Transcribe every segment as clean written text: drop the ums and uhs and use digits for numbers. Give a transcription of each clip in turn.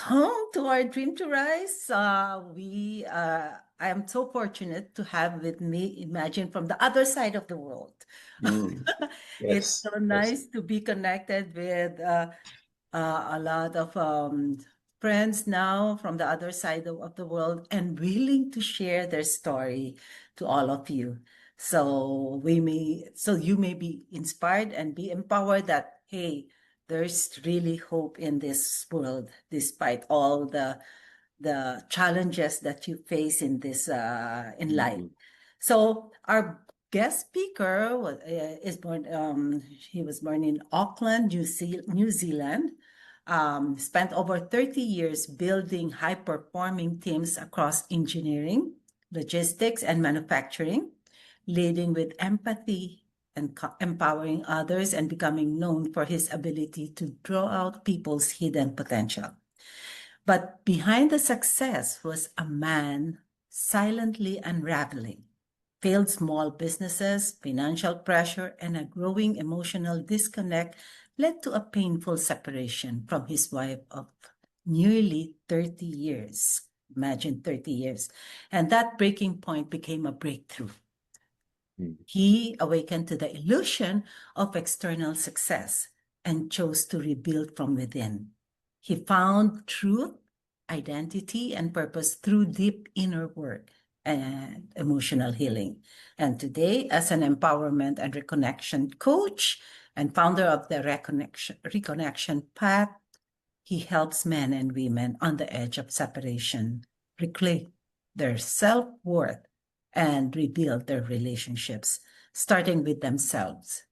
home to our Dream to Rise. I am so fortunate to have with me, imagine from the other side of the world. It's Yes, so yes. nice to be connected with a lot of friends now from the other side of the world and willing to share their story to all of you. So you may be inspired and be empowered that, hey, there's really hope in this world, despite all the challenges that you face in this in life. So our guest speaker is born. He was born in Auckland, New Zealand. Spent over 30 years building high-performing teams across engineering, logistics, and manufacturing, leading with empathy and empowering others, and becoming known for his ability to draw out people's hidden potential. But behind the success was a man silently unraveling. Failed small businesses, financial pressure, and a growing emotional disconnect led to a painful separation from his wife of nearly 30 years. Imagine 30 years. And that breaking point became a breakthrough. He awakened to the illusion of external success and chose to rebuild from within. He found truth, identity, and purpose through deep inner work and emotional healing. And today, as an empowerment and reconnection coach and founder of the Reconnection Path, he helps men and women on the edge of separation reclaim their self-worth and rebuild their relationships, starting with themselves.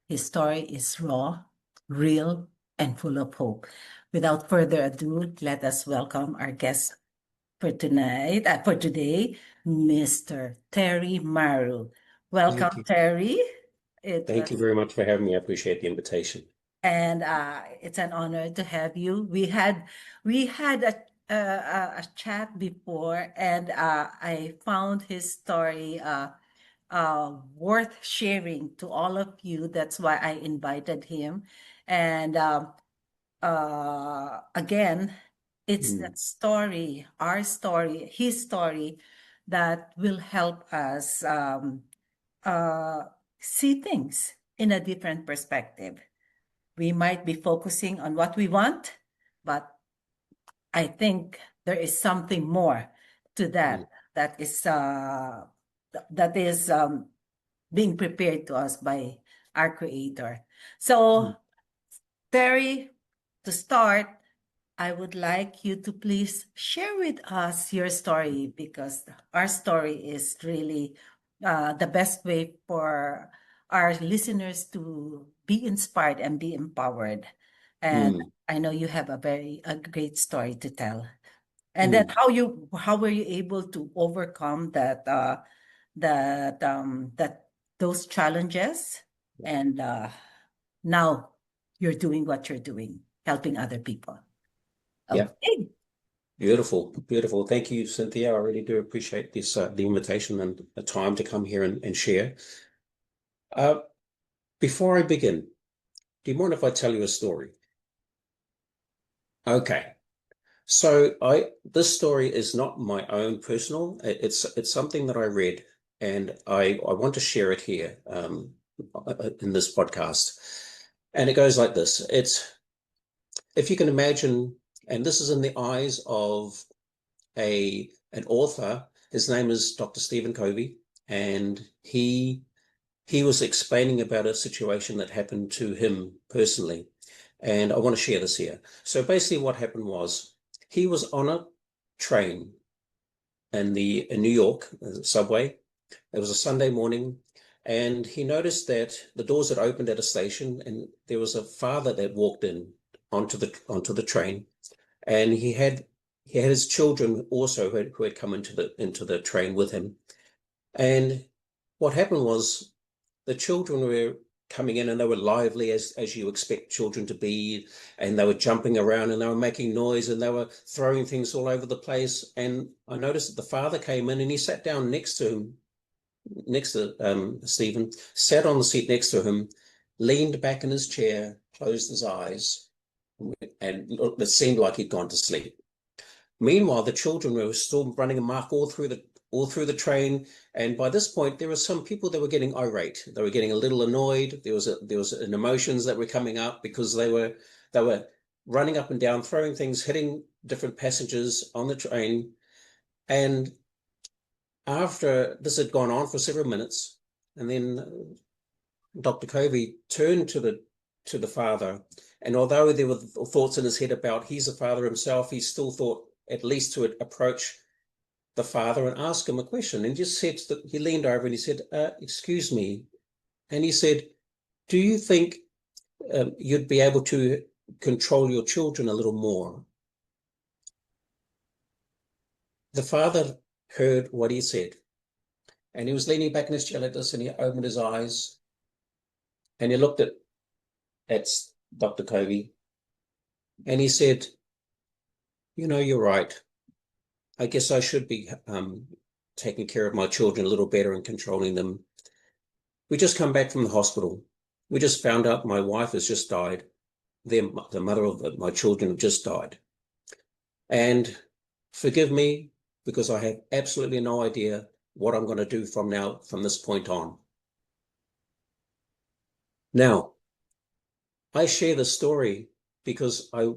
His story is raw, real, and full of hope. Without further ado, let us welcome our guest for today, Mr. Terry Maru. Welcome, Terry. Thank you very much for having me. I appreciate the invitation. And it's an honor to have you. We had a chat before, and I found his story worth sharing to all of you. That's why I invited him. And again, it's that story, our story, his story, that will help us see things in a different perspective. We might be focusing on what we want, but I think there is something more to that that is being prepared to us by our Creator. So, Terry, to start, I would like you to please share with us your story, because our story is really the best way for our listeners to be inspired and be empowered. And I know you have a great story to tell. And then how were you able to overcome those challenges, and now you're doing what you're doing, helping other people. Yeah, Okay. beautiful, beautiful. Thank you, Cynthia. I really do appreciate this, the invitation and the time to come here and share. Before I begin, do you mind if I tell you a story? Okay. So this story is not my own personal. It's something that I read, and I want to share it here in this podcast. And it goes like this. If you can imagine, and this is in the eyes of an author. His name is Dr. Stephen Covey, and he was explaining about a situation that happened to him personally. And I want to share this here. So basically what happened was he was on a train in New York, subway. It was a Sunday morning, and he noticed that the doors had opened at a station, and there was a father that walked in onto the train, and he had his children also who had come into the train with him. And what happened was the children were coming in, and they were lively as you expect children to be, and they were jumping around and they were making noise and they were throwing things all over the place. And I noticed that the father came in and he sat down next to Stephen, sat on the seat next to him, leaned back in his chair, closed his eyes, and it seemed like he'd gone to sleep. Meanwhile, the children were still running amok all through the train, and by this point, there were some people that were getting irate. They were getting a little annoyed. There was an emotions that were coming up because they were running up and down, throwing things, hitting different passengers on the train. And after this had gone on for several minutes, and then Dr. Covey turned to the father, and although there were thoughts in his head about he's a father himself, he still thought at least to approach the father and ask him a question. And just said that he leaned over and he said, "Excuse me," and he said, "Do you think you'd be able to control your children a little more?" The father heard what he said, and he was leaning back in his chair like this, and he opened his eyes, and he looked at Dr. Covey, and he said, "You're right. I guess I should be taking care of my children a little better and controlling them. We just come back from the hospital. We just found out my wife has just died. The mother of my children have just died. And forgive me because I have absolutely no idea what I'm going to do from this point on." Now, I share this story because I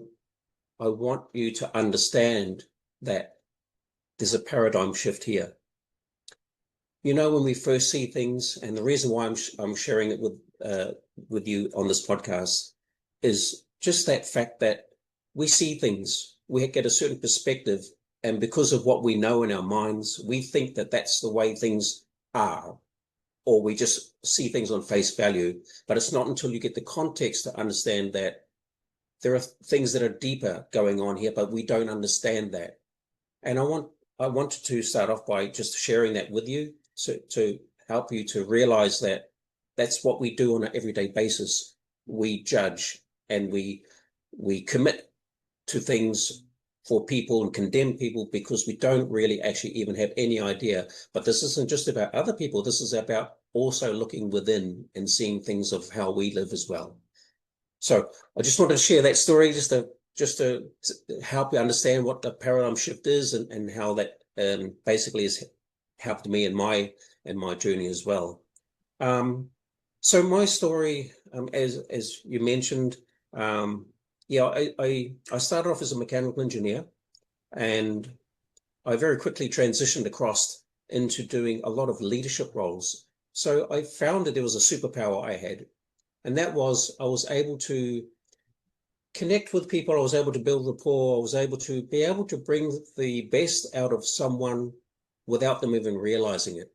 want you to understand that there's a paradigm shift here. When we first see things, and the reason why I'm sharing it with you on this podcast is just that fact that we see things, we get a certain perspective, and because of what we know in our minds, we think that that's the way things are, or we just see things on face value. But it's not until you get the context to understand that there are things that are deeper going on here, but we don't understand that. And I wanted to start off by just sharing that with you, so to help you to realize that that's what we do on an everyday basis. We judge and we commit to things for people and condemn people because we don't really actually even have any idea. But this isn't just about other people. This is about also looking within and seeing things of how we live as well. So I just wanted to share that story just to help you understand what the paradigm shift is and how that basically has helped me in my journey as well. So my story, as you mentioned, I started off as a mechanical engineer, and I very quickly transitioned across into doing a lot of leadership roles. So I found that there was a superpower I had, and that was I was able to connect with people. I was able to build rapport. I was able to bring the best out of someone without them even realizing it.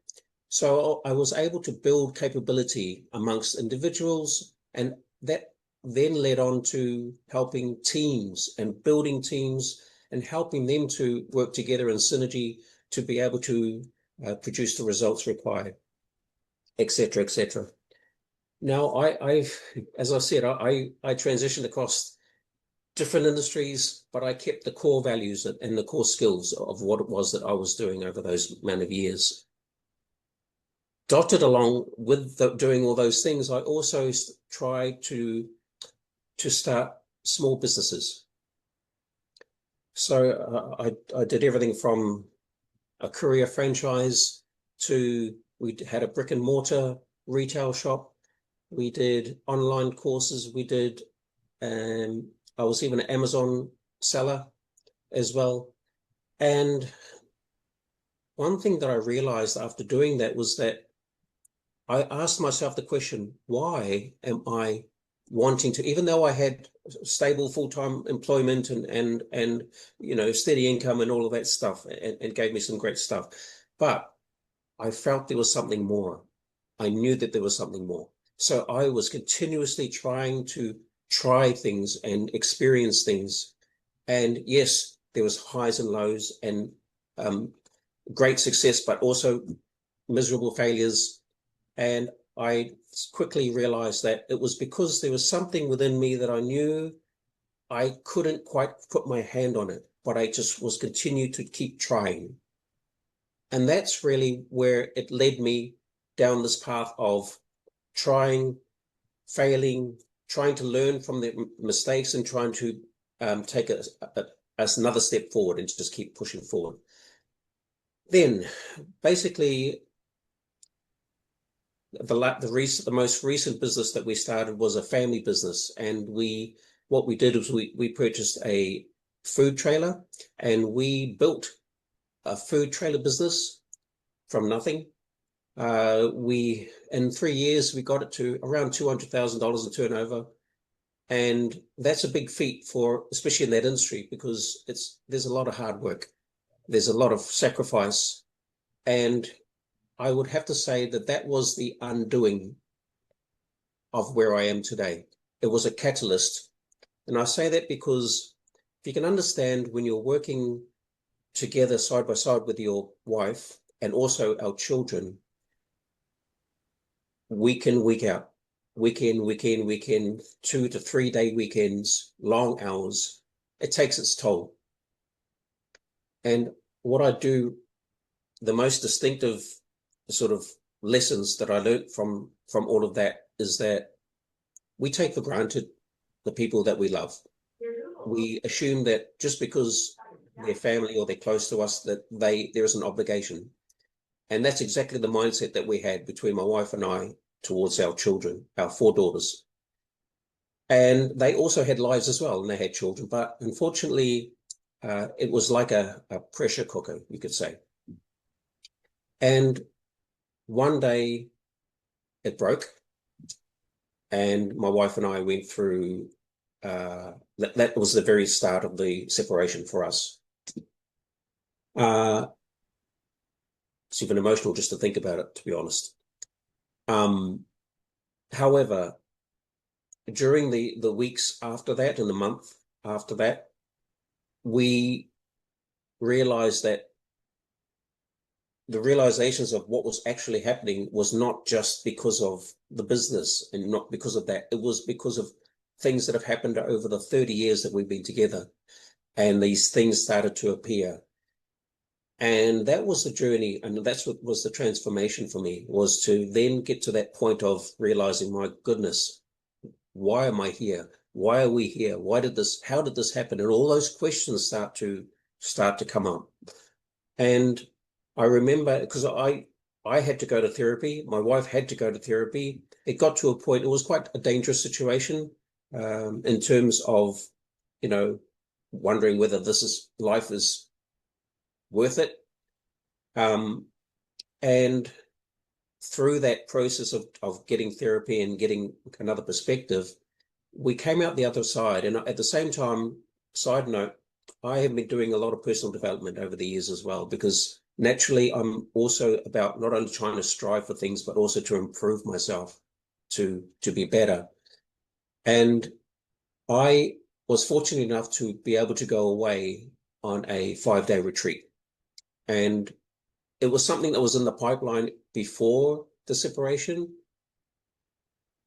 So I was able to build capability amongst individuals, and that then led on to helping teams and building teams and helping them to work together in synergy to be able to produce the results required, et cetera, et cetera. Now, as I said, I transitioned across different industries, but I kept the core values and the core skills of what it was that I was doing over those amount of years. Dotted along with doing all those things, I also tried to start small businesses. So I did everything from a courier franchise to we had a brick and mortar retail shop. We did online courses. We did, I was even an Amazon seller as well. And one thing that I realized after doing that was that I asked myself the question, why am I wanting to, even though I had stable full-time employment and steady income and all of that stuff and gave me some great stuff, but I felt there was something more. I knew that there was something more. So I was continuously trying to try things and experience things. And yes, there was highs and lows and great success, but also miserable failures. And I quickly realized that it was because there was something within me that I knew I couldn't quite put my hand on it, but I just was continued to keep trying. And that's really where it led me down this path of trying, failing, trying to learn from the mistakes and trying to take another step forward and just keep pushing forward. Then, basically, the most recent business that we started was a family business, and what we did was we purchased a food trailer, and we built a food trailer business from nothing. In 3 years we got it to around $200,000 in turnover, and that's a big feat for, especially in that industry, because there's a lot of hard work, there's a lot of sacrifice, and I would have to say that that was the undoing of where I am today. It was a catalyst. And I say that because if you can understand, when you're working together side by side with your wife and also our children, week in, week out, weekend, 2 to 3 day weekends, long hours, it takes its toll. And what I do, the most distinctive sort of lessons that I learned from all of that is that we take for granted the people that we love. We assume that just because they're family or they're close to us, that there is an obligation. And that's exactly the mindset that we had between my wife and I towards our children, our 4 daughters. And they also had lives as well, and they had children. But unfortunately, it was like a pressure cooker, you could say. And one day it broke, and my wife and I went through, that was the very start of the separation for us. It's even emotional just to think about it, to be honest. However, during the weeks after that and the month after that, we realized that the realizations of what was actually happening was not just because of the business and not because of that. It was because of things that have happened over the 30 years that we've been together. And these things started to appear. And that was the journey. And that's what was the transformation for me, was to then get to that point of realizing, my goodness, why am I here? Why are we here? How did this happen? And all those questions start to come up. And I remember, because I had to go to therapy. My wife had to go to therapy. It got to a point, it was quite a dangerous situation, in terms of, wondering whether life is worth it. And through that process of getting therapy and getting another perspective, we came out the other side. And at the same time, side note, I have been doing a lot of personal development over the years as well, because naturally I'm also about not only trying to strive for things, but also to improve myself, to be better. And I was fortunate enough to be able to go away on a 5-day retreat. And it was something that was in the pipeline before the separation,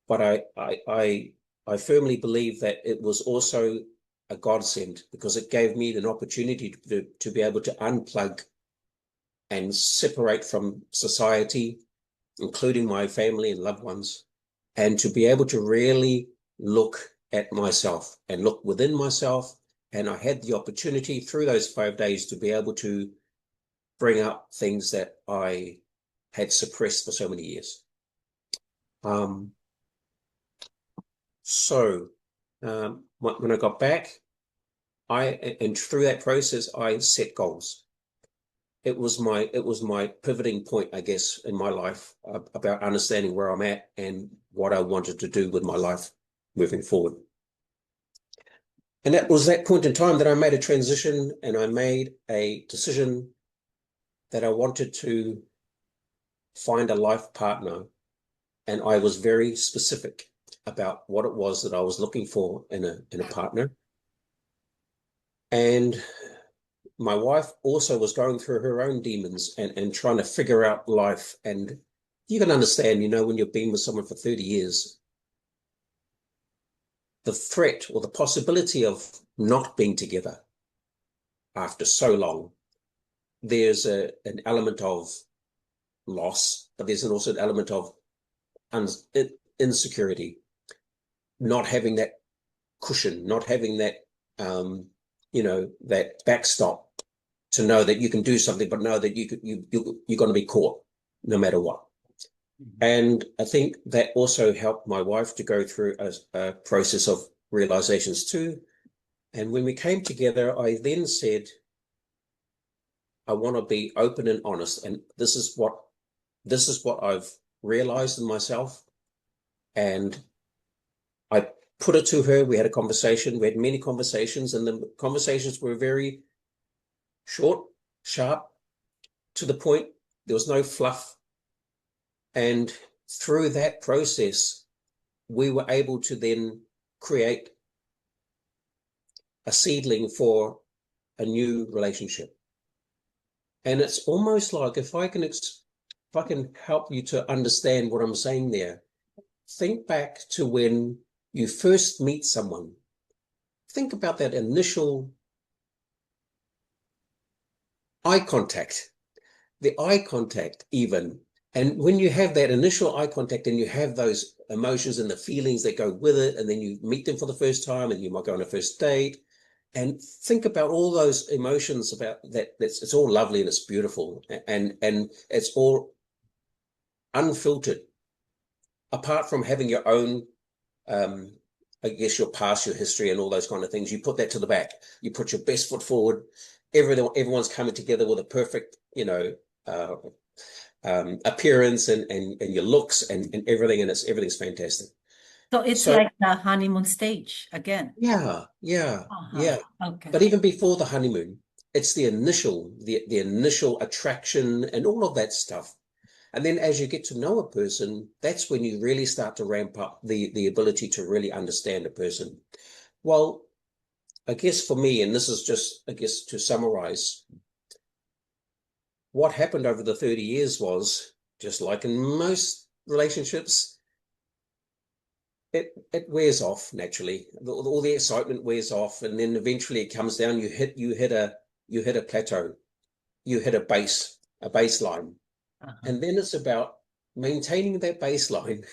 but I firmly believe that it was also a godsend, because it gave me an opportunity to be able to unplug and separate from society, including my family and loved ones, and to be able to really look at myself and look within myself. And I had the opportunity through those 5 days to be able to bring up things that I had suppressed for so many years. When I got back, and through that process, I set goals. It was my pivoting point, I guess, in my life, about understanding where I'm at and what I wanted to do with my life moving forward. And that was that point in time that I made a transition, and I made a decision that I wanted to find a life partner. And I was very specific about what it was that I was looking for in a partner. And my wife also was going through her own demons and trying to figure out life. And you can understand, when you've been with someone for 30 years, the threat or the possibility of not being together after so long, there's an element of loss, but there's also an element of insecurity. not having that cushion, not having that, that backstop to know that you can do something, but know that you're going to be caught no matter what. And I think that also helped my wife to go through a process of realizations too. And when we came together, I then said, I want to be open and honest. And this is what I've realized in myself. And I put it to her. We had a conversation. We had many conversations, and the conversations were very short, sharp, to the point. There was no fluff. And through that process, we were able to then create a seedling for a new relationship. And it's almost like if I can help you to understand what I'm saying there, think back to when you first meet someone. Think about that initial eye contact, the eye contact even. And when you have that initial eye contact and you have those emotions and the feelings that go with it, and then you meet them for the first time and you might go on a first date, and think about all those emotions about that. It's all lovely and it's beautiful, and it's all unfiltered. Apart from having your own, I guess your past, your history, and all those kind of things, you put that to the back. You put your best foot forward. Everyone's coming together with a perfect, appearance and your looks and everything, and everything's fantastic. So it's So like the honeymoon stage again. yeah. Okay. But even before the honeymoon, it's the initial attraction and all of that stuff. And then as you get to know a person, that's when you really start to ramp up the ability to really understand a person. Well, I guess for me, and this is just, I guess, to summarize, what happened over the 30 years was, just like in most relationships, it wears off naturally. All the excitement wears off, and then eventually it comes down. You hit a plateau, you hit a baseline. And then it's about maintaining that baseline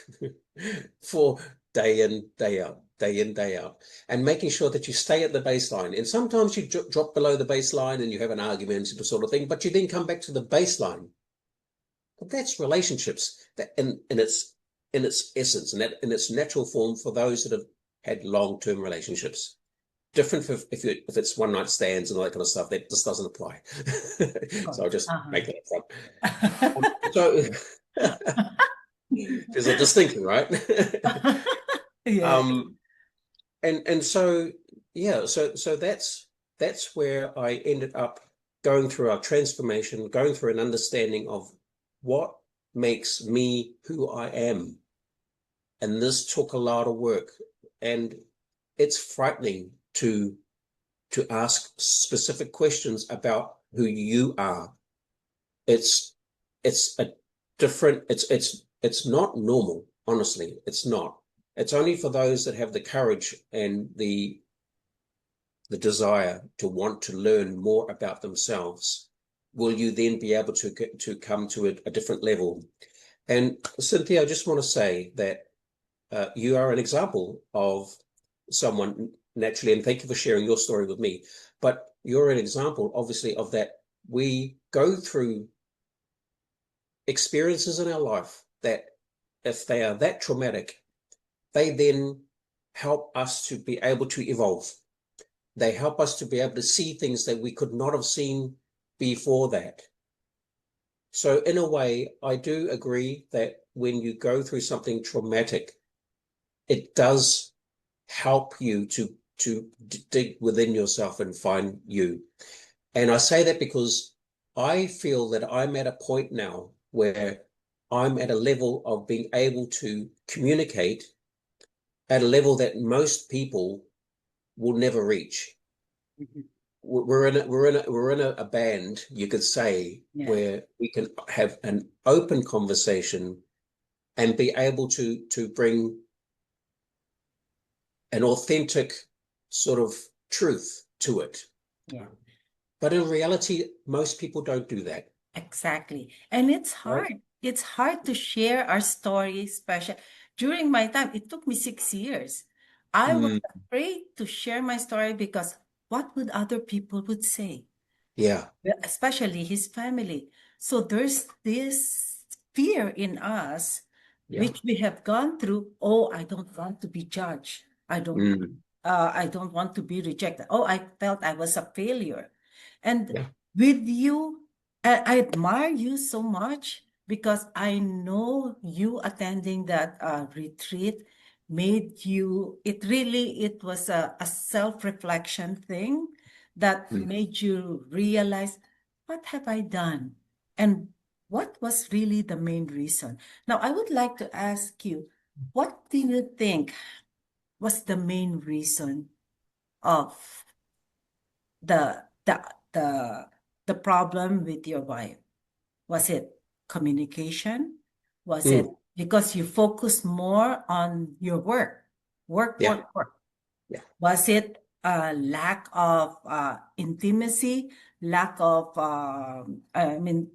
for day in, day out, day in, day out, and making sure that you stay at the baseline. And sometimes you drop below the baseline and you have an argument, sort of thing, but you then come back to the baseline. But that's relationships, that in its essence, and that in its natural form for those that have had long-term relationships. Different if it's one night stands and all that kind of stuff. That just doesn't apply. So I'll just make that up front. So there's a distinction, right? Yeah. And so yeah, so that's where I ended up going through our transformation, going through an understanding of what makes me who I am. And this took a lot of work, and it's frightening to ask specific questions about who you are. It's a different, it's not normal, honestly. It's not. It's only for those that have the courage and the desire to want to learn more about themselves will you then be able to come to a different level. And Cynthia, I just want to say that you are an example of someone naturally, and thank you for sharing your story with me, but you're an example, obviously, of that. We go through experiences in our life that, if they are that traumatic, they then help us to be able to evolve. They help us to be able to see things that we could not have seen before that. So in a way, I do agree that when you go through something traumatic, it does help you to dig within yourself and find you. And I say that because I feel that I'm at a point now where I'm at a level of being able to communicate at a level that most people will never reach. Mhm. We're in a band, you could say, Yeah. where we can have an open conversation and be able to bring an authentic sort of truth to it. Yeah. But in reality, most people don't do that. Exactly. And it's Right? hard. It's hard to share our story, especially during my time. It took me 6 years I was Mm. afraid to share my story because what would other people would say? Yeah. Especially his family. So there's this fear in us, Yeah. which we have gone through. Oh, I don't want to be judged. Mm. I don't want to be rejected. Oh, I felt I was a failure. And Yeah. with you, I admire you so much because I know you attending that retreat made you, it was a self-reflection thing that Mm. made you realize, what have I done? And what was really the main reason? Now, I would like to ask you, what do you think was the main reason of the the the the problem with your wife? Was it communication? Was it Mm. because you focused more on your work, work, Yeah. work, work? Yeah. Was it a lack of intimacy, lack of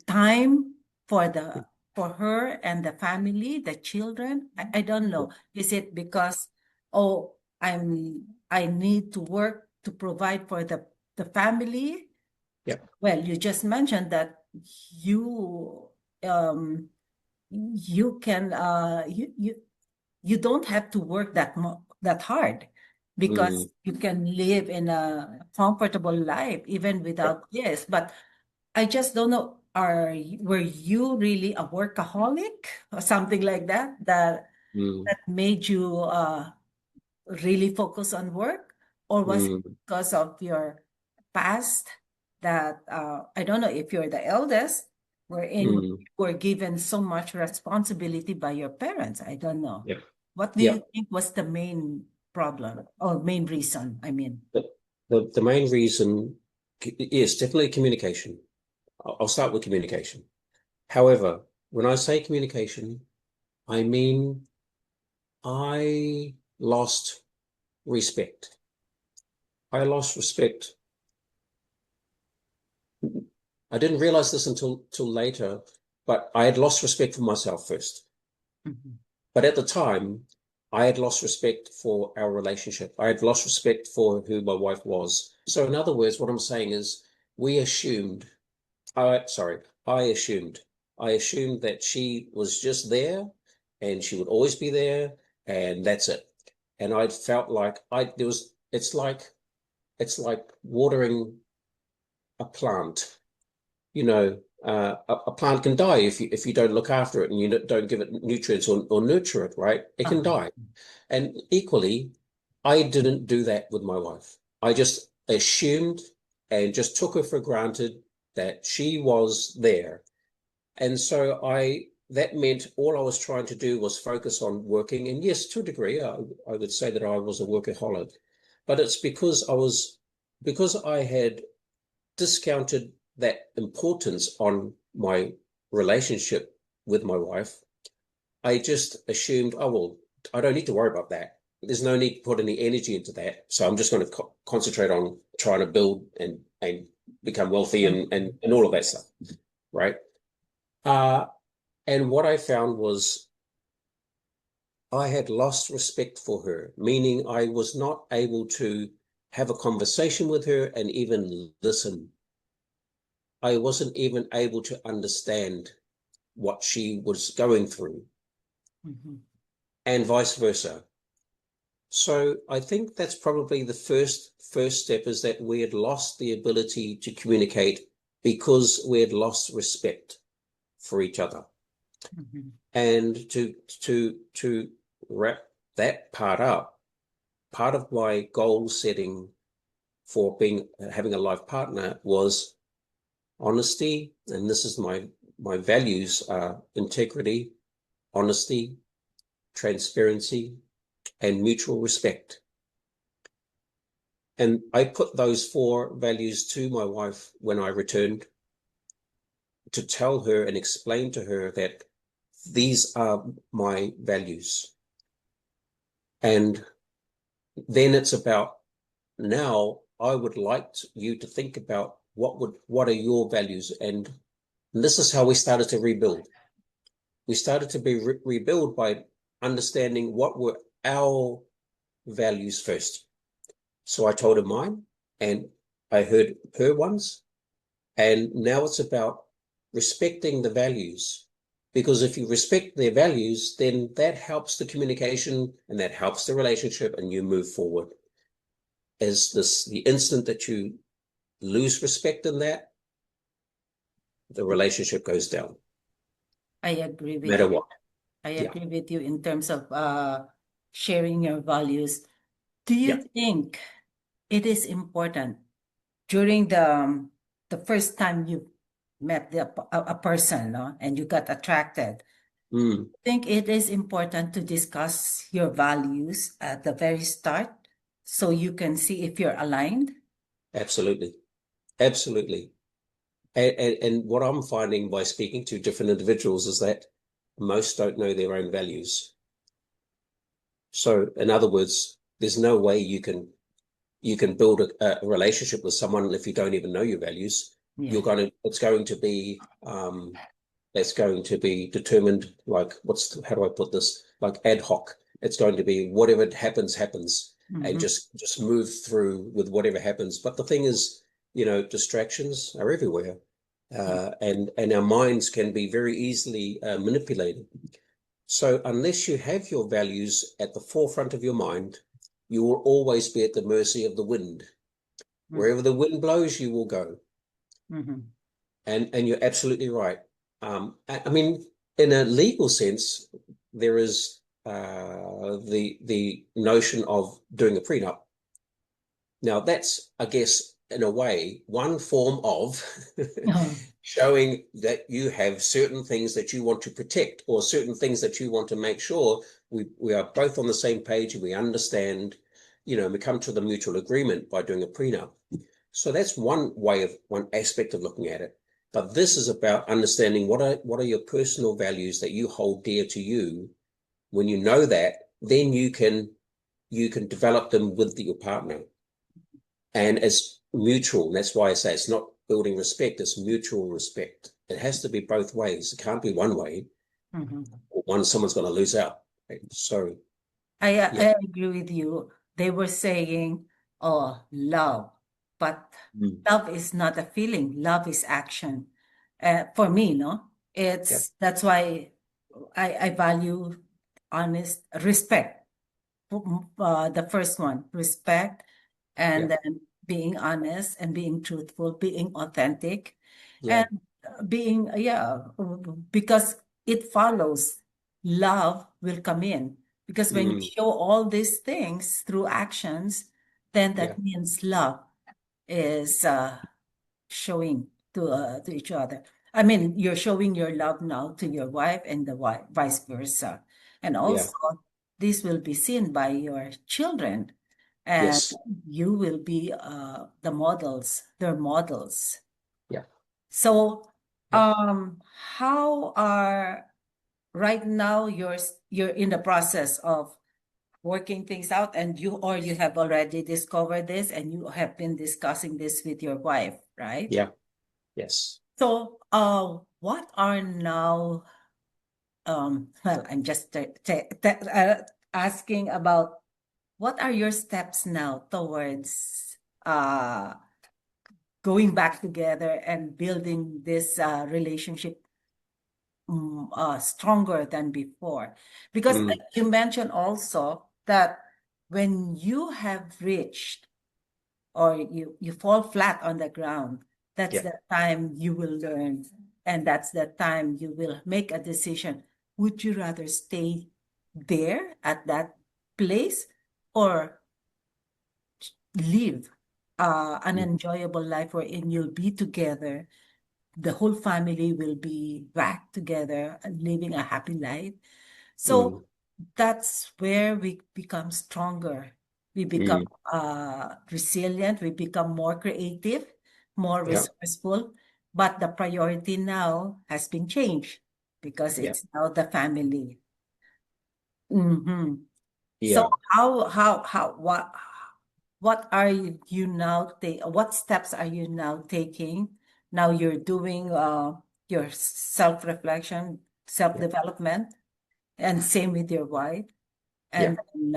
time for the for her and the family, the children? I don't Yeah. know. Is it because, oh, I need to work to provide for the family? Yeah. Well, you just mentioned that you um you can you don't have to work that hard because Mm. you can live in a comfortable life even Yeah. without this. But I just don't know, were you really a workaholic or something like that Mm. that made you really focus on work, or was it Mm. because of your past that I don't know if you're the eldest, wherein you Mm. were given so much responsibility by your parents? I don't know. Yeah. What do Yeah. you think was the main problem or main reason? I mean, The main reason is definitely communication. I'll start with communication. However, when I say communication, I mean I lost respect. I lost respect. I didn't realize this until later, but I had lost respect for myself first. mhm, But at the time, I had lost respect for our relationship. I had lost respect for who my wife was. So, in other words, what I'm saying is, we assumed, I assumed, I assumed that she was just there and she would always be there and that's it. And I felt like it's like watering a plant. A plant can die if you don't look after it and you don't give it nutrients or nurture it, right? It can uh-huh, die. And equally, I didn't do that with my wife. I just assumed and just took her for granted that she was there. And so that meant all I was trying to do was focus on working. And yes, to a degree, I would say that I was a workaholic, but it's because I had discounted that importance on my relationship with my wife. I just assumed, oh, well, I don't need to worry about that. There's no need to put any energy into that. So I'm just going to concentrate on trying to build and become wealthy and all of that stuff. Right. Uh, and what I found was I had lost respect for her, meaning I was not able to have a conversation with her and even listen. I wasn't even able to understand what she was going through, mhm, and vice versa. So I think that's probably the first step, is that we had lost the ability to communicate because we had lost respect for each other. mhm, And to wrap that part up, part of my goal setting for having a life partner was honesty, and this is my values are integrity, honesty, transparency, and mutual respect. And I put those four values to my wife when I returned, to tell her and explain to her that these are my values. And then it's about, now I would like you to think about what are your values. And this is how we started to rebuild. We started to rebuild by understanding what were our values first. So I told her mine, and I heard her ones, and now it's about respecting the values. Because if you respect their values, then that helps the communication and that helps the relationship, and you move forward. As the instant that you lose respect in that, the relationship goes down. I agree No with matter you. what. I Yeah. agree with you in terms of sharing your values. Do you Yeah. think it is important during the first time you met a person, no, and you got attracted? Mm, Think it is important to discuss your values at the very start so you can see if you're aligned? absolutely. Absolutely. And what I'm finding by speaking to different individuals is that most don't know their own values. So in other words, there's no way you can build a relationship with someone if you don't even know your values. Yeah. It's going to be that's going to be determined, like how do I put this? Like ad hoc. It's going to be whatever happens, happens, and Mm-hmm. just move through with whatever happens. But the thing is, distractions are everywhere. And our minds can be very easily manipulated. So unless you have your values at the forefront of your mind, you will always be at the mercy of the wind. Wherever the wind blows, you will go. Mm-hmm. And you're absolutely right. I mean, in a legal sense, there is the notion of doing a prenup. Now, that's, I guess, in a way, one form of Oh, showing that you have certain things that you want to protect or certain things that you want to make sure we are both on the same page and we understand, we come to the mutual agreement by doing a prenup. So that's one aspect of looking at it. But this is about understanding what are your personal values that you hold dear to you. When you know that, then you can develop them with your partner. And it's mutual. That's why I say it's not building respect, it's mutual respect. It has to be both ways. It can't be one way, mm-hmm. or someone's going to lose out. Right? So, yeah. I agree with you. They were saying, oh, love, but Mm. love is not a feeling. Love is action. For me, no, Yeah. that's why I value honest respect. The first one, respect, Yeah. and then being honest and being truthful, being authentic, Yeah. and being, yeah, because it follows love will come in. Because when you Mm. show all these things through actions, then Yeah. that means love is showing to each other. I mean, you're showing your love now to your wife and the wife, vice versa. And Yeah. also, this will be seen by your children, and Yes. you will be the models, their models. Yeah. So, Yeah. how are right now you're in the process of working things out, and you have already discovered this and you have been discussing this with your wife, right? Yeah. Yes. So, what are now, well, I'm just asking about what are your steps now towards uh, going back together and building this relationship stronger than before? Because Mm. you mentioned also that when you have reached or you fall flat on the ground, that's Yeah. the time you will learn, and that's the time you will make a decision. Would you rather stay there at that place or live an Mm. enjoyable life wherein you'll be together, the whole family will be back together and living a happy life? So Mm. that's where we become stronger. We become Mm. resilient. We become more creative, more Yeah. resourceful. But the priority now has been changed because Yeah. it's now the family. Mhm. So Yeah. what are you now what steps are you now taking? Now you're doing your self-reflection, Yeah. self-development, and same with your wife. Yeah. And then,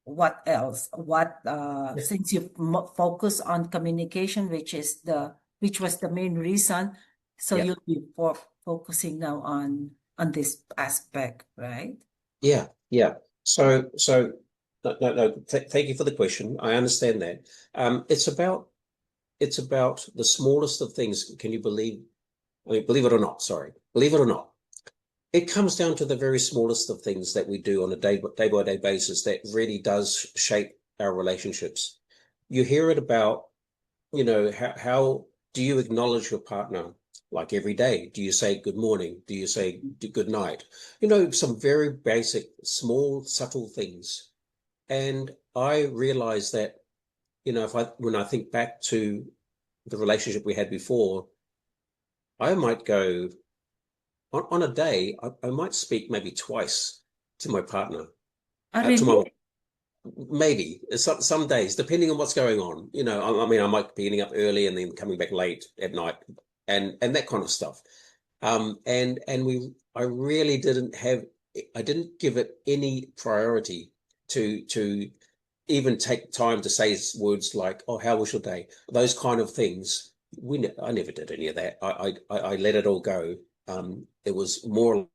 what else? What Yeah. since you focus on communication, which was the main reason, so Yeah. you'll be focusing now on this aspect, right? Yeah. Yeah. So no. Thank you for the question. I understand that. It's about the smallest of things. Can you believe? I mean, believe it or not, sorry. Believe it or not, it comes down to the very smallest of things that we do on a day by day basis that really does shape our relationships. You hear it about, how do you acknowledge your partner? Like every day, do you say good morning? Do you say good night? Some very basic, small, subtle things. And I realize that, when I think back to the relationship we had before, I might go on a day, I might speak maybe twice to my partner, to Really? my maybe some days, depending on what's going on. I mean, I might be getting up early and then coming back late at night, and that kind of stuff. I really I didn't give it any priority to even take time to say words like, "Oh, how was your day?" Those kind of things. I never did any of that. I let it all go. It was more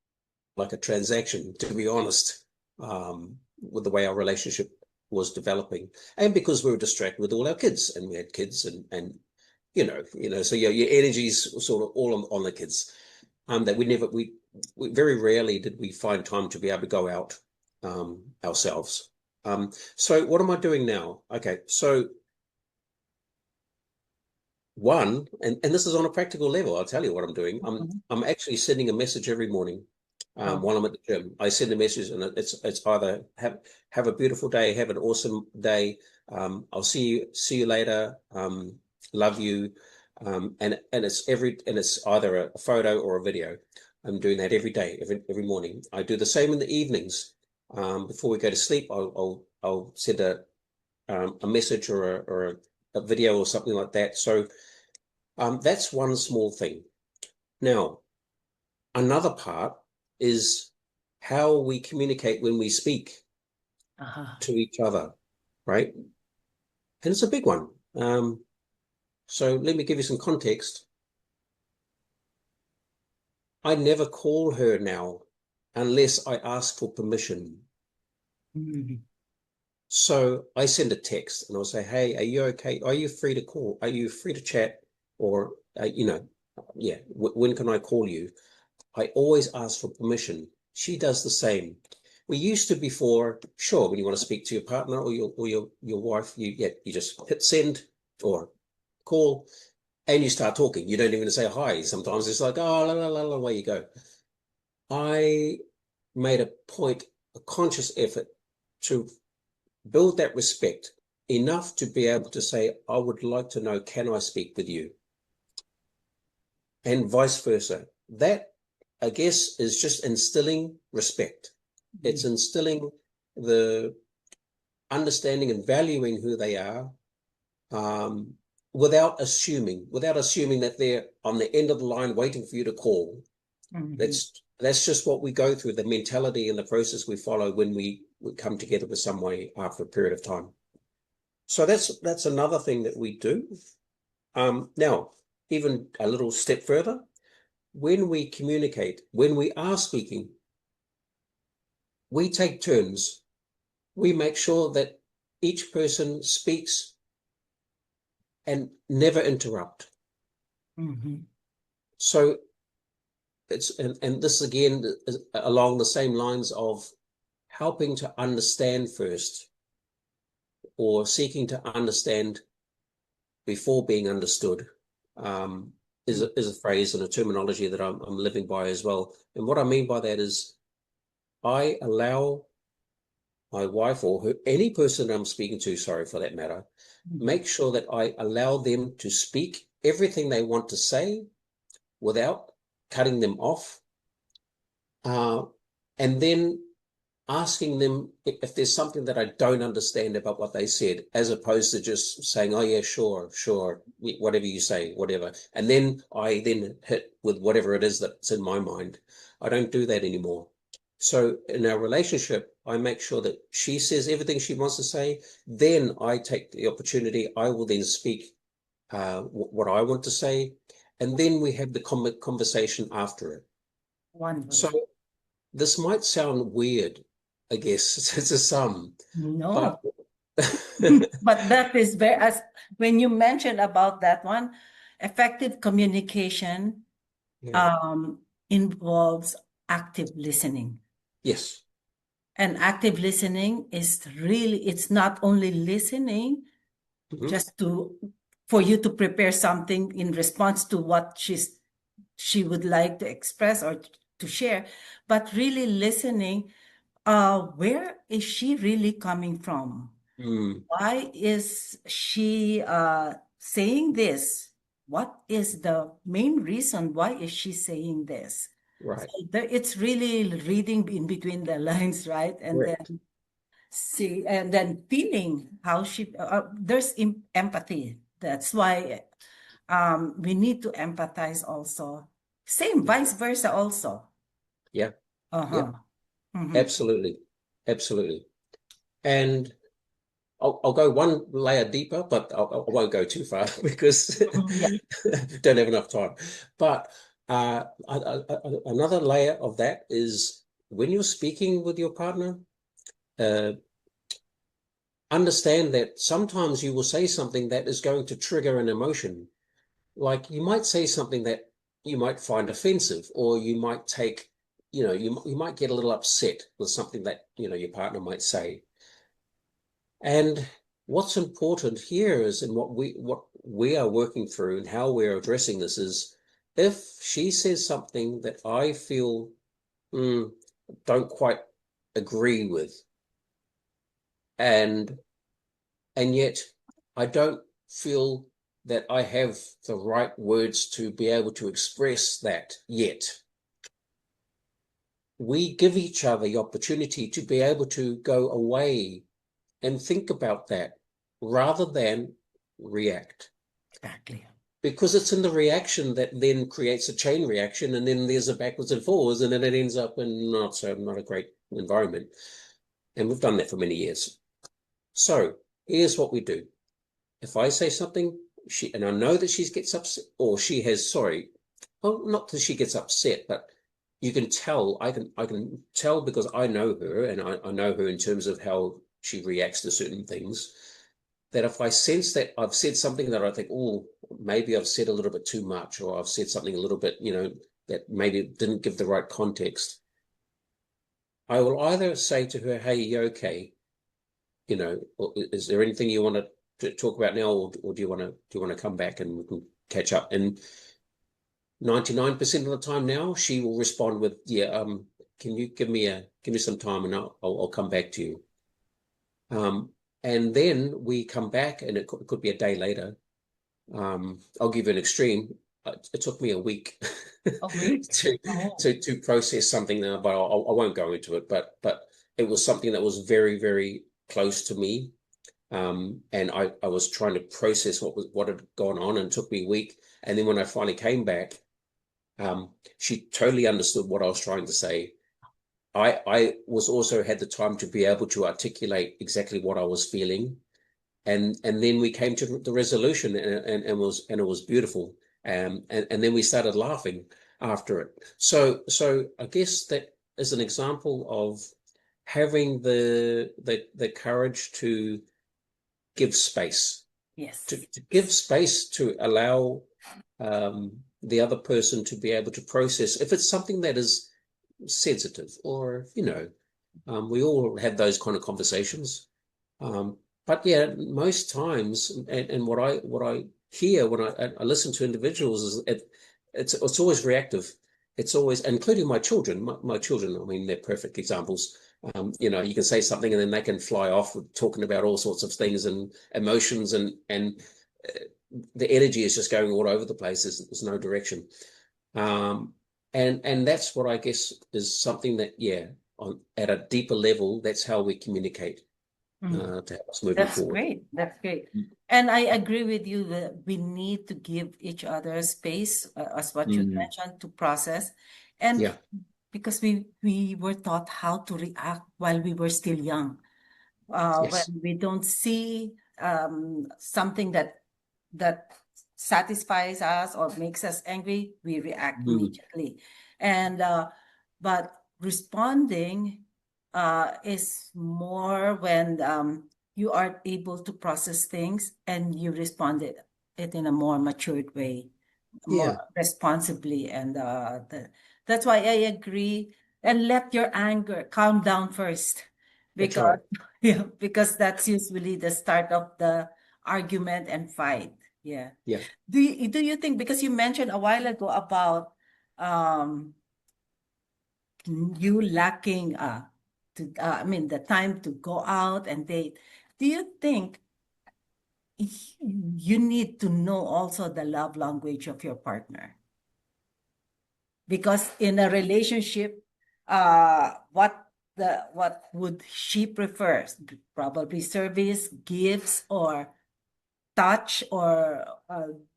like a transaction, to be honest, with the way our relationship was developing, and because we were distracted with all our kids, and we had kids, and so your energy's sort of all on the kids. That we very rarely did we find time to be able to go out ourselves. So what am I doing now? Okay, so and this is on a practical level. I'll tell you what I'm doing. Mhm. I'm actually sending a message every morning Oh, while I'm at the gym. I send a message, and it's either have a beautiful day, have an awesome day. I'll see you later. Love you. And it's either a photo or a video. I'm doing that every day, every morning. I do the same in the evenings. Before we go to sleep, I'll send a message or a video or something like that. So that's one small thing. Now, another part is how we communicate when we speak uh-huh. to each other, right? And it's a big one. So let me give you some context. I never call her now unless I ask for permission. Mhm. So I send a text and I'll say, "Hey, are you okay? Are you free to call? Are you free to chat? Or, yeah, when can I call you?" I always ask for permission. She does the same. We used to before, sure, when you want to speak to your partner or your wife, you just hit send or call and you start talking. You don't even say hi. Sometimes it's like, oh, la, la, la, la, away you go. I made a point, a conscious effort to build that respect enough to be able to say, I would like to know, can I speak with you? And vice versa. That, I guess, is just instilling respect. It's Mhm. instilling the understanding and valuing who they are, um, without assuming that they're on the end of the line waiting for you to call. Mhm. That's just what we go through, the mentality and the process we follow when we come together with someone after a period of time. So that's another thing that we do. Now, even a little step further, when we communicate, when we are speaking, we take turns. We make sure that each person speaks and never interrupt. Mhm. So and this again is along the same lines of helping to understand first or seeking to understand before being understood, um, is a phrase and a terminology that I'm living by as well. And what I mean by that is I allow my wife or any person I'm speaking to, sorry for that matter, Mhm. make sure that I allow them to speak everything they want to say without cutting them off. Uh, and then asking them if there's something that I don't understand about what they said, as opposed to just saying, "Oh yeah, sure, sure, whatever you say, whatever," and then I then hit with whatever it is that's in my mind. I don't do that anymore. So in our relationship, I make sure that she says everything she wants to say. Then I take the opportunity. I will then speak what I want to say, and then we have the conversation after it. So Wonderful. this might sound weird, I guess, to some, but No. But that is very, as when you mentioned about that one, effective communication yeah, um, involves active listening. yes, And active listening is really, it's not only listening mhm, just to, for you to prepare something in response to what she would like to express or to share, but really listening, where is she really coming from? mm, Why is she saying this? What is the main reason why is she saying this? So right, it's really reading in between the lines, right? And correct, then see, and then feeling how she, there's empathy. That's why we need to empathize also. Same, yeah, vice versa also. yeah, yeah, Uh-huh. Mm-hmm. absolutely, absolutely. And I'll go one layer deeper, but I won't go too far because Yeah. don't have enough time. But another layer of that is when you're speaking with your partner, uh, understand that sometimes you will say something that is going to trigger an emotion. Like you might say something that you might find offensive, or you might take, you might get a little upset with something that, your partner might say. And what's important here is, and what we are working through and how we're addressing this is, if she says something that I feel mm, don't quite agree with, and yet I don't feel that I have the right words to be able to express that yet. We give each other the opportunity to be able to go away and think about that rather than react. Exactly. Because it's in the reaction that then creates a chain reaction, and then there's a backwards and forwards, and then it ends up in not a great environment. And we've done that for many years. So here's what we do. If I say something, and I know that she gets upset, or she has, sorry, well, not that she gets upset, but you can tell, I can tell because I know her, and I know her in terms of how she reacts to certain things, that if I sense that I've said something that I think, oh, maybe I've said a little bit too much, or I've said something a little bit, that maybe didn't give the right context, I will either say to her, hey, you okay? Is there anything you want to talk about now, or do you want to come back and we can catch up? And 99% of the time now, she will respond with, yeah, can you give me some time, and I'll come back to you. Um, and then we come back, and it could be a day later. I'll give you an extreme. It took me a week A week. to Oh. to process something now, but I won't go into it. But it was something that was very, very close to me. And I was trying to process what had gone on, and it took me a week. And then when I finally came back, she totally understood what I was trying to say. I was also had the time to be able to articulate exactly what I was feeling, and then we came to the resolution, and it was beautiful. And then we started laughing after it. So I guess that is an example of having the courage to give space, to, Yes. to give space to allow the other person to be able to process if it's something that is sensitive, or we all have those kind of conversations. But yeah, most times, and what I hear when I listen to individuals is it's always reactive. It's always, including my children. My children, I mean, they're perfect examples. You can say something and then they can fly off talking about all sorts of things and emotions, and the energy is just going all over the place. There's no direction. And that's what I guess is something that, yeah, at a deeper level, that's how we communicate Mm. to help us moving That's forward. great. That's great. And I agree with you that we need to give each other space, as what you Mm. mentioned, to process. And Yeah. because we were taught how to react while we were still young. When Yes. we don't see something that satisfies us or makes us angry, we react Mm. immediately. And but responding is more when you are able to process things and you responded it in a more matured way, more Yeah, responsibly. And that's why I agree. And let your anger calm down first, that's because right. yeah, because that's usually the start of the argument and fight. Yeah. Yeah. Do you think, because you mentioned a while ago about um you lacking I mean the time to go out and date, do you think you need to know also the love language of your partner? Because in a relationship, what would she prefer? Probably service, gifts, or touch, or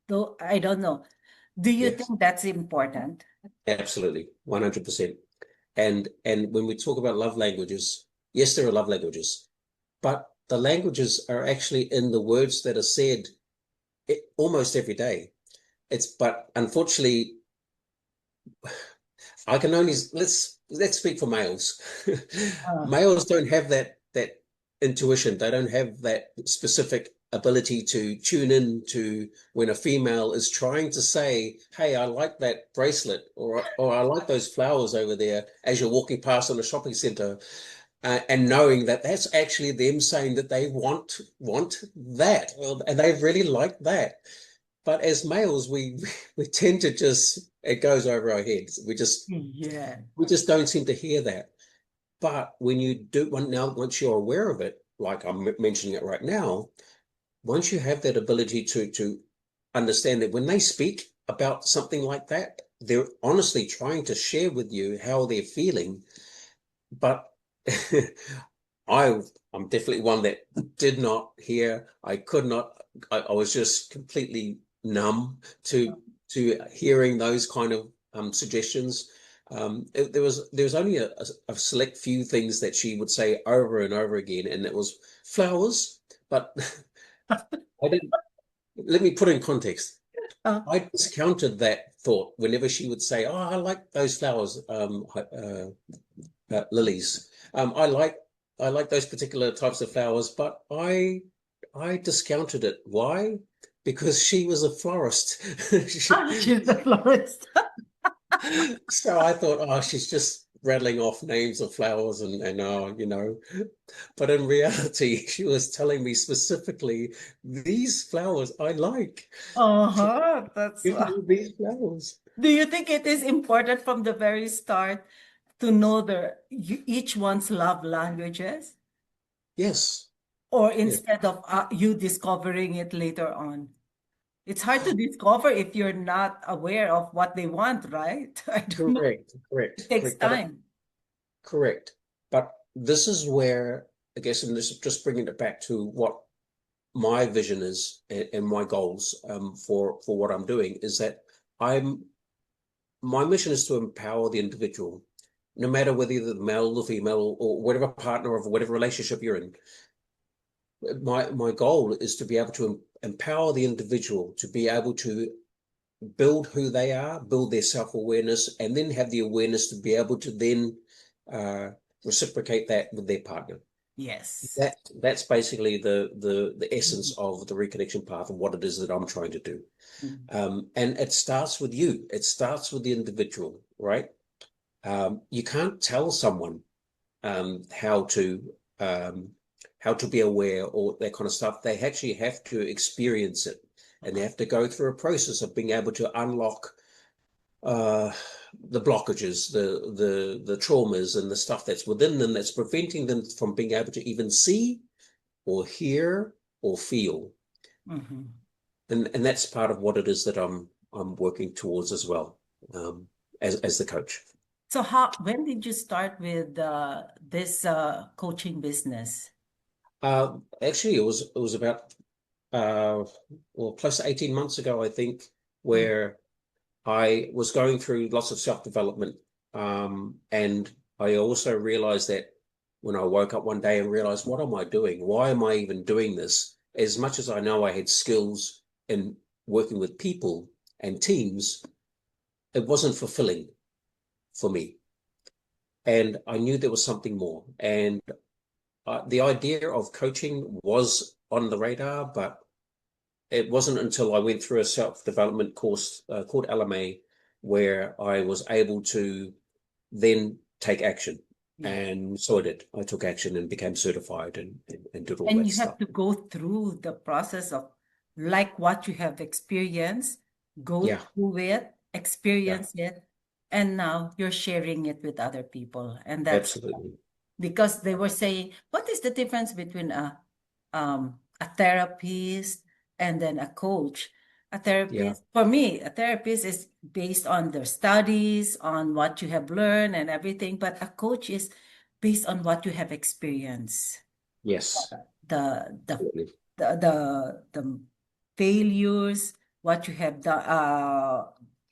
though I don't know. Do you Yes. think that's important? Absolutely. 100%. And when we talk about love languages, yes, there are love languages, but the languages are actually in the words that are said almost every day. But unfortunately, I can only let's speak for males. Uh, Males don't have that intuition. They don't have that specific ability to tune in to when a female is trying to say, "Hey, I like that bracelet," or "I like those flowers over there," as you're walking past on a shopping center, and knowing that that's actually them saying that they want that, and they really like that. But as males, we tend to just it goes over our heads. yeah. We just don't seem to hear that. But when you do once you're aware of it, like I'm mentioning it right now, once you have that ability to understand that when they speak about something like that, they're honestly trying to share with you how they're feeling. But I I'm definitely one that did not hear. I could not. I was just completely numb to hearing those kind of suggestions. There was only a select few things that she would say over and over again, and it was flowers. But I didn't. Let me put in context. Uh, I discounted that thought whenever she would say, "Oh, I like those flowers, lilies. I like those particular types of flowers, but I discounted it. Why? Because she was a florist. she's the florist. So I thought, oh, she's just rattling off names of flowers and but in reality, she was telling me specifically, these flowers I like. Uh-huh. That's Give me these flowers. Do you think it is important from the very start to know each one's love languages, Yes. or Yes. instead of you discovering it later on? It's hard to discover if you're not aware of what they want, right? I don't know. Correct. It Correct. takes Correct. But time. correct. But this is where, I guess, and this is just bringing it back to what my vision is and my goals for what I'm doing is that I'm my mission is to empower the individual, no matter whether you're the male or female or whatever partner of whatever relationship you're in. My goal is to be able to empower the individual to be able to build who they are, build their self-awareness, and then have the awareness to be able to then uh, reciprocate that with their partner. Yes. That's basically the Mhm. essence of the reconnection path and what it is that I'm trying to do. Mhm. And it starts with you. It starts with the individual, right? You can't tell someone um, how to um, how to be aware or that kind of stuff. They actually have to experience it, and they have to go through a process of being able to unlock uh, the blockages, the traumas, and the stuff that's within them that's preventing them from being able to even see or hear or feel. Mhm. And that's part of what it is that I'm working towards as well, as the coach. So when did you start with this coaching business? Actually, it was about close to 18 months ago, I think, Mm. where I was going through lots of self-development. And I also realized that when I woke up one day and realized, what am I doing? Why am I even doing this? As much as I know I had skills in working with people and teams, it wasn't fulfilling for me. And I knew there was something more. And the idea of coaching was on the radar, but it wasn't until I went through a self-development course called LMA where I was able to then take action. Yeah. And so I did. I took action and became certified and did all And that you have stuff. to go through the process of like what you have experienced, go Yeah, through it, yeah, experience it, and now you're sharing it with other people. And that's absolutely. because they were saying, what is the difference between a therapist and then a coach? A Yeah, therapist, for me, a therapist is based on their studies, on what you have learned and everything, but a coach is based on what you have experienced, yes, the the absolutely. the failures, what you have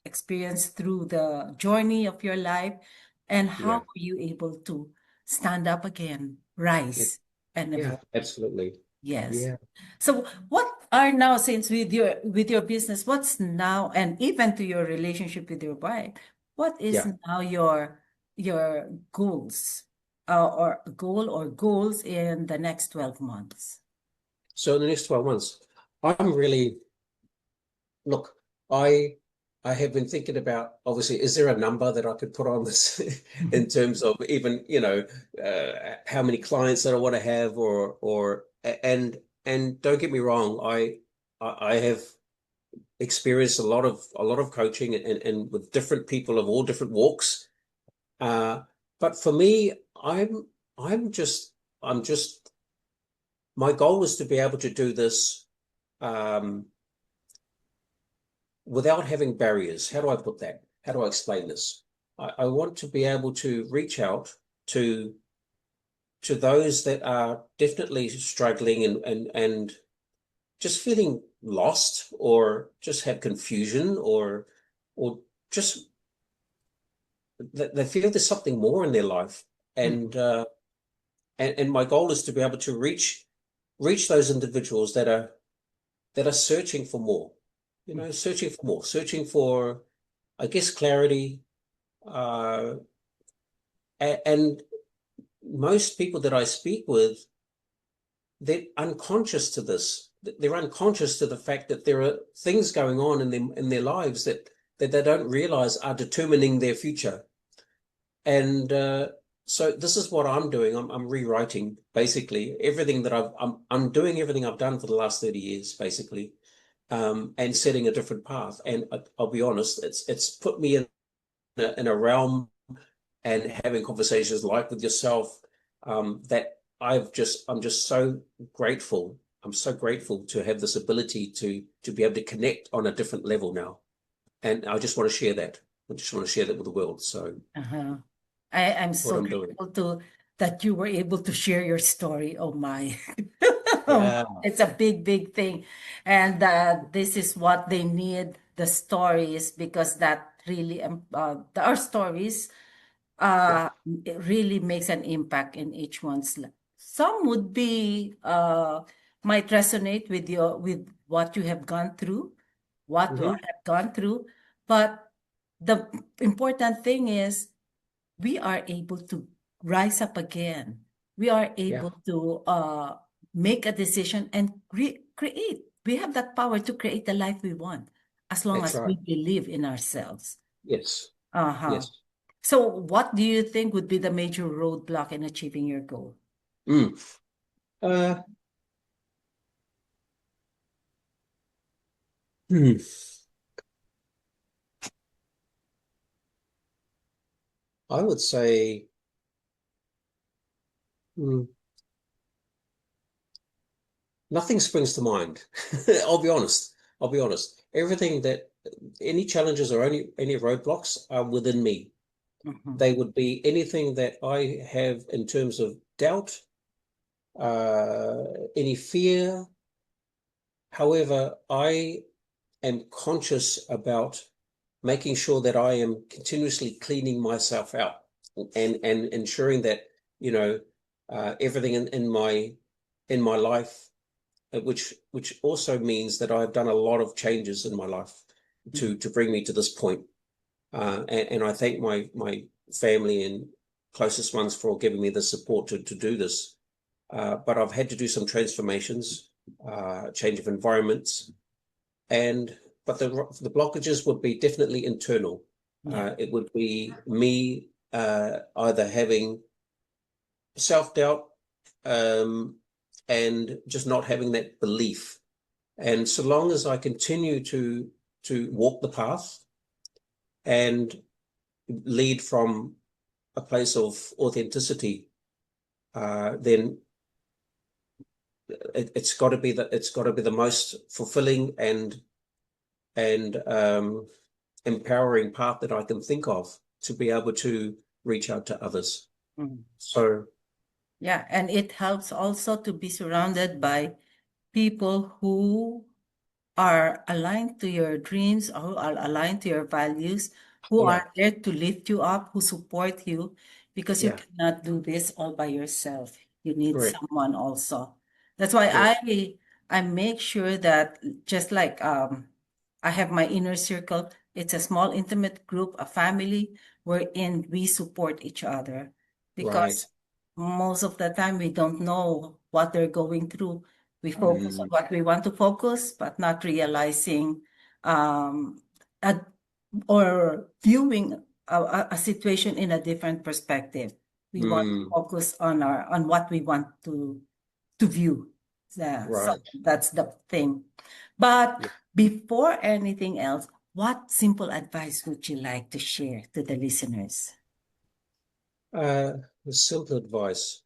experienced through the journey of your life, and how Yeah, are you able to stand up again, yeah, rise, and yeah, evolve. absolutely. Yes. Yeah, So what are now, since with your business, what's now, and even to your relationship with your wife, what is yeah. now your goals, or goal or goals in the next 12 months? So in the next 12 months, I'm really, look, I I have been thinking about, obviously, is there a number that I could put on this in terms of even, how many clients that I want to have and don't get me wrong, I have experienced a lot of coaching and with different people of all different walks. But for me, I'm just I'm just my goal is to be able to do this um without having barriers. How do I put that? How do I explain this? I want to be able to reach out to to those that are definitely struggling and just feeling lost or just have confusion or just they feel there's something more in their life. And Mhm. uh and my goal is to be able to reach those individuals that are searching for more, searching for more, searching for, I guess, clarity. Uh, and most people that I speak with, they're unconscious to this. They're unconscious to the fact that there are things going on in their lives that they don't realize are determining their future. And so this is what I'm doing. I'm rewriting basically everything that I'm doing everything I've done for the last 30 years, basically, and setting a different path. And I'll be honest, it's put me in a realm and having conversations like with yourself, that I'm just so grateful. I'm so grateful to have this ability to be able to connect on a different level now. And I just want to share that. I just want to share that with the world. So Uh-huh. I'm what so I'm doing. grateful to that you were able to share your story. Oh my. Oh my. Yeah. It's a big, big thing. And this is what they need, the stories, because that really our stories Yeah. it really makes an impact in each one's life. Some would be might resonate with what you have gone through, what you Hmm. have gone through, but the important thing is we are able to rise up again. We are Yeah. able to make a decision and create. We have that power to create the life we want as long That's as right. we believe in ourselves. Yes. Uh-huh. Yes. So what do you think would be the major roadblock in achieving your goal? Mm. Uh, hmm. I would say, hmm, nothing springs to mind. I'll be honest. I'll be honest. Everything that any challenges or any roadblocks are within me. Mhm. They would be anything that I have in terms of doubt, uh, any fear. However, I am conscious about making sure that I am continuously cleaning myself out and ensuring that, everything in my life, which also means that I've done a lot of changes in my life to bring me to this point. And I thank my family and closest ones for giving me the support to do this. But I've had to do some transformations, change of environments, but the blockages would be definitely internal. Yeah. It would be me either having self-doubt, and just not having that belief. And so long as I continue to walk the path and lead from a place of authenticity, then it's got to be the most fulfilling and empowering path that I can think of to be able to reach out to others. Mm. So Yeah, and it helps also to be surrounded by people who are aligned to your dreams, or who are aligned to your values, who yeah, are there to lift you up, who support you, because you yeah, cannot do this all by yourself. You need correct, someone also. That's why correct, I make sure that, just like I have my inner circle, it's a small intimate group, a family wherein we support each other, right. because most of the time we don't know what they're going through. We focus on Mm, what we want to focus, but not realizing um, a, or viewing a situation in a different perspective. We want to mm, focus on what we want to view. Yeah, so right. that's the thing. But before anything else, what simple advice would you like to share to the listeners? Uh, Simple advice.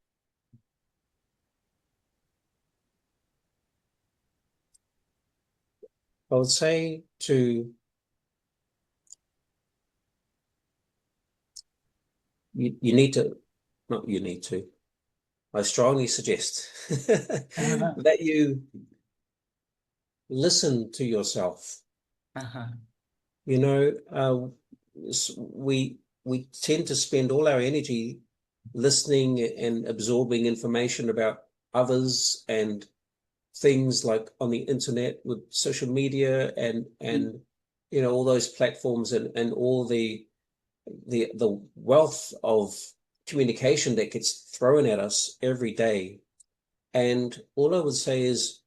I would say you need to, not you need to, I strongly suggest Uh-huh. that you listen to yourself. Uh-huh. You know, we tend to spend all our energy listening and absorbing information about others and things like on the internet with social media and all those platforms and all the wealth of communication that gets thrown at us every day. And all I would say is,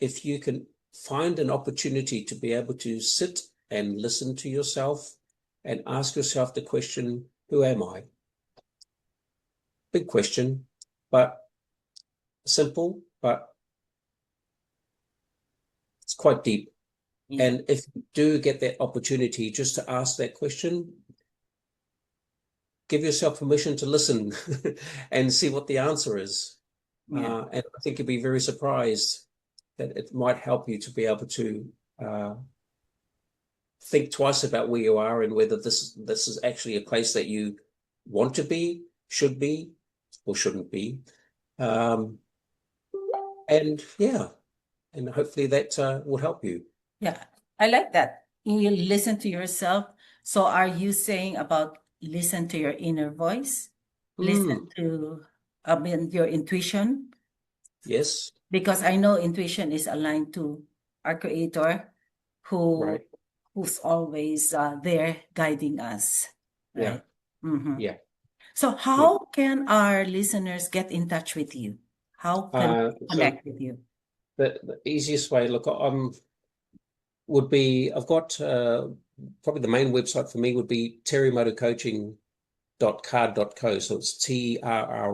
if you can find an opportunity to be able to sit and listen to yourself and ask yourself the question, who am I? Big question, but simple, but it's quite deep. Yeah. And if you do get that opportunity just to ask that question, give yourself permission to listen and see what the answer is. Yeah. And I think you'd be very surprised that it might help you to be able to uh, think twice about where you are and whether this is actually a place that you want to be, should be, or shouldn't be. Um, and yeah, and hopefully that will help you. Yeah, I like that. You listen to yourself. So are you saying about listen to your inner voice? Listen Hmm. to, I mean, your intuition? Yes. Because I know intuition is aligned to our creator who Right. who's always there guiding us, Yeah. right? Mm-hmm. Yeah. So Yeah. how can our listeners get in touch with you? How can we So connect with you? the easiest way, look, would be, I've got probably the main website for me would be terrymarucoaching.card.co. So it's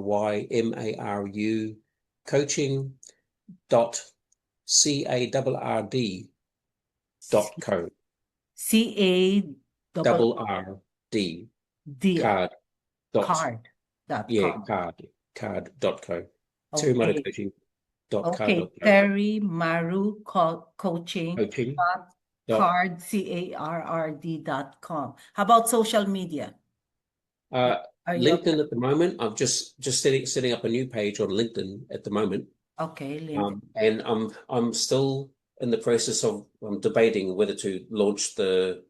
TRRYMARU coaching dot CARRD.co. C-A-double-R-D RRD card dot yeah card.com. card.co. Okay. Okay. terrymarucoaching.card.co. Terry Maru Coaching Coaching dot dot carrd.com. How about social media? uh, Are you LinkedIn at the moment. I'm just setting up a new page on LinkedIn at the moment. okay, LinkedIn? And I'm still in the process of debating whether to launch the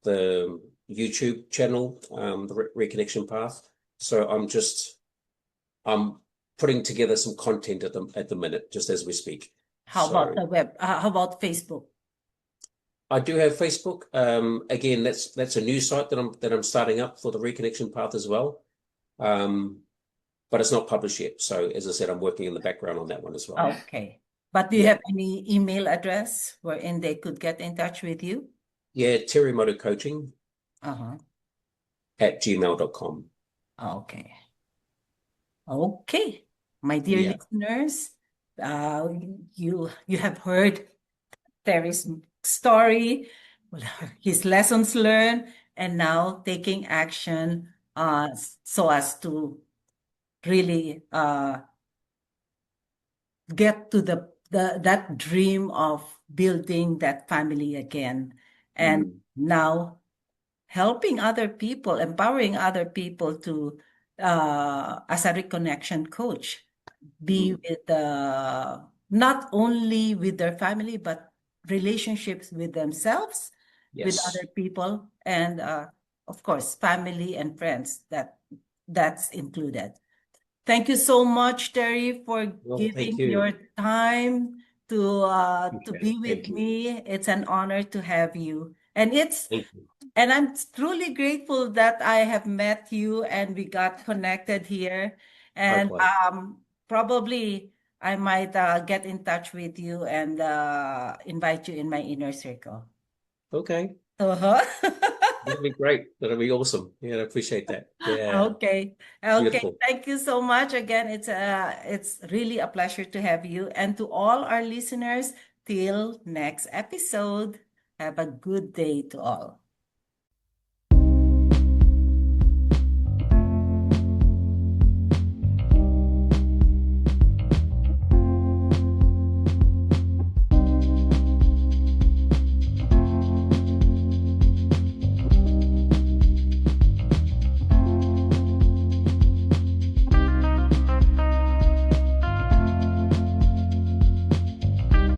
the YouTube channel, the Reconnection Path. So I'm putting together some content at the minute, just as we speak. How about So the web? How about Facebook? I do have Facebook. Again, that's a new site that I'm starting up for the Reconnection Path as well. But it's not published yet. So as I said, I'm working in the background on that one as well. Okay. But do you Yeah. have any email address wherein they could get in touch with you? Yeah, Terremoto Coaching Uh-huh. at gmail.com. Okay. Okay. My dear Yeah. listeners, uh, you have heard Terry's story, his lessons learned, and now taking action so as to really get to the that dream of building that family again. And Mm. now helping other people, empowering other people to as a reconnection coach, be Mm. with not only with their family, but relationships with themselves, with Yes. other people, and of course, family and friends that's included. Thank you so much, Terry, for Well, thank giving you. your time to Appreciate be it. with Thank you. me. It's an honor to have you. And I'm truly grateful that I have met you and we got connected here. And Likewise. probably I might get in touch with you and invite you in my inner circle. Okay. Uh-huh. That'll be great. That'll be awesome. Yeah, I appreciate that. Yeah. Okay. Okay. Beautiful. Thank you so much. Again, it's really a pleasure to have you. And to all our listeners, till next episode, have a good day to all.